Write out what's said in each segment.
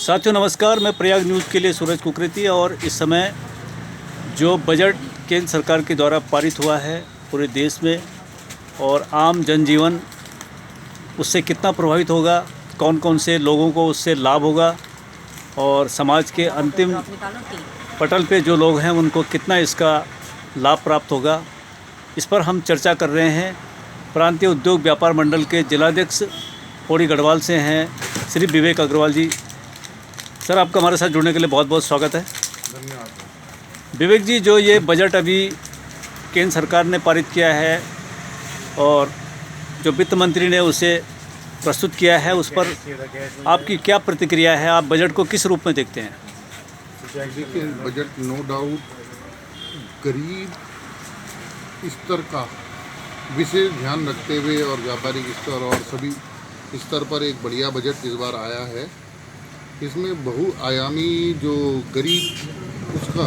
साथियों नमस्कार, मैं प्रयाग न्यूज़ के लिए सूरज कुकरेती और इस समय जो बजट केंद्र सरकार के द्वारा पारित हुआ है पूरे देश में और आम जनजीवन उससे कितना प्रभावित होगा, कौन कौन से लोगों को उससे लाभ होगा और समाज के अंतिम पटल पे जो लोग हैं उनको कितना इसका लाभ प्राप्त होगा, इस पर हम चर्चा कर रहे हैं। प्रांतीय उद्योग व्यापार मंडल के जिलाध्यक्ष पौड़ी गढ़वाल से हैं श्री विवेक अग्रवाल जी। सर, आपका हमारे साथ जुड़ने के लिए बहुत बहुत स्वागत है। धन्यवाद। विवेक जी, जो ये बजट अभी केंद्र सरकार ने पारित किया है और जो वित्त मंत्री ने उसे प्रस्तुत किया है, उस पर आपकी क्या प्रतिक्रिया है? आप बजट को किस रूप में देखते हैं? देखिए, बजट नो डाउट गरीब स्तर का विशेष ध्यान रखते हुए और व्यापारिक स्तर और सभी स्तर पर एक बढ़िया बजट इस बार आया है। इसमें बहुआयामी जो गरीब उसका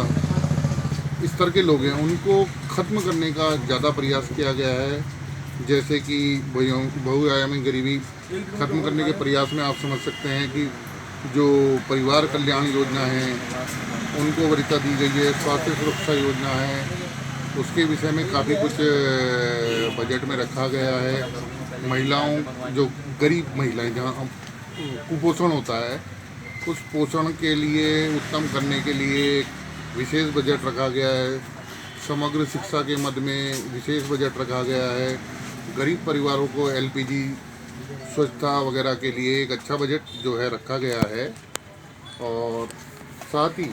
स्तर के लोग हैं उनको ख़त्म करने का ज़्यादा प्रयास किया गया है। जैसे कि बहुआयामी गरीबी ख़त्म करने के प्रयास में आप समझ सकते हैं कि जो परिवार कल्याण योजना है उनको वरीयता दी गई है। स्वास्थ्य सुरक्षा योजना है, उसके विषय में काफ़ी कुछ बजट में रखा गया है। महिलाओं, जो गरीब महिलाएं जहाँ कुपोषण होता है, उस पोषण के लिए उत्तम करने के लिए विशेष बजट रखा गया है। समग्र शिक्षा के मद में विशेष बजट रखा गया है। गरीब परिवारों को एलपीजी स्वच्छता वगैरह के लिए एक अच्छा बजट जो है रखा गया है। और साथ ही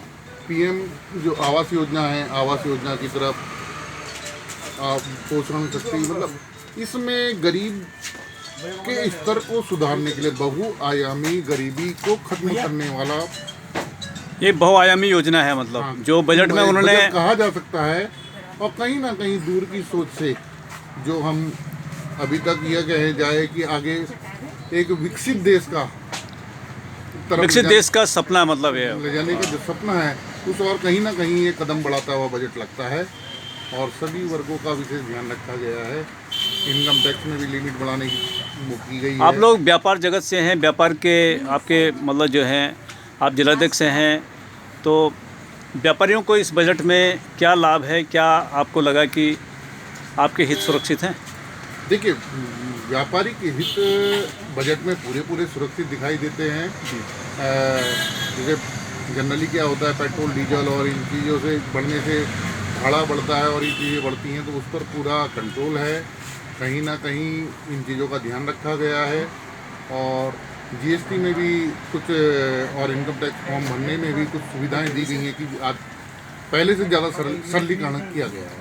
पीएम जो आवास योजना है, आवास योजना की तरफ पोषण शक्ति, मतलब इसमें गरीब के स्तर को सुधारने के लिए बहुआयामी गरीबी को खत्म करने वाला ये बहुआयामी योजना है, मतलब हाँ, जो बजट में उन्होंने कहा जा सकता है। और कहीं ना कहीं दूर की सोच से जो हम अभी तक यह कहे जाए कि आगे एक विकसित देश का सपना, मतलब ये ले जाने का जो सपना है, उस और कहीं ना कहीं ये कदम बढ़ाता हुआ बजट लगता है। और सभी वर्गों का विशेष ध्यान रखा गया है। इनकम टैक्स में भी लिमिट बढ़ाने की गई है। आप लोग व्यापार जगत से हैं, व्यापार के आपके मतलब जो हैं आप जिलाध्यक्ष हैं, तो व्यापारियों को इस बजट में क्या लाभ है? क्या आपको लगा कि आपके हित सुरक्षित हैं? देखिए, व्यापारी के हित बजट में पूरे सुरक्षित दिखाई देते हैं। जैसे जनरली क्या होता है, पेट्रोल डीजल और इन चीज़ों से बढ़ने से भाड़ा बढ़ता है और ये चीज़ें बढ़ती हैं, तो उस पर पूरा कंट्रोल है। कहीं ना कहीं इन चीज़ों का ध्यान रखा गया है। और जीएसटी में भी कुछ और इनकम टैक्स फॉर्म भरने में भी कुछ सुविधाएं दी गई हैं कि आज पहले से ज़्यादा सरलीकरण किया गया है।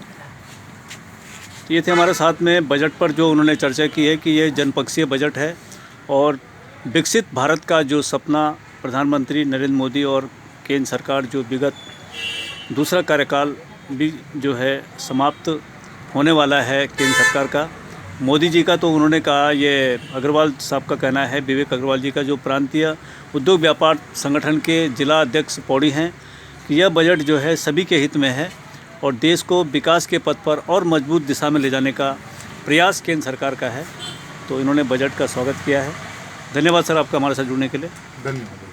तो ये थे हमारे साथ में बजट पर जो उन्होंने चर्चा की है कि ये जनपक्षीय बजट है और विकसित भारत का जो सपना प्रधानमंत्री नरेंद्र मोदी और केंद्र सरकार जो विगत दूसरा कार्यकाल भी जो है समाप्त होने वाला है केंद्र सरकार का, मोदी जी का, तो उन्होंने कहा, ये अग्रवाल साहब का कहना है, विवेक अग्रवाल जी का, जो प्रांतीय उद्योग व्यापार संगठन के जिला अध्यक्ष पौड़ी हैं, कि यह बजट जो है सभी के हित में है और देश को विकास के पथ पर और मजबूत दिशा में ले जाने का प्रयास केंद्र सरकार का है। तो इन्होंने बजट का स्वागत किया है। धन्यवाद सर, आपका हमारे साथ जुड़ने के लिए। धन्यवाद।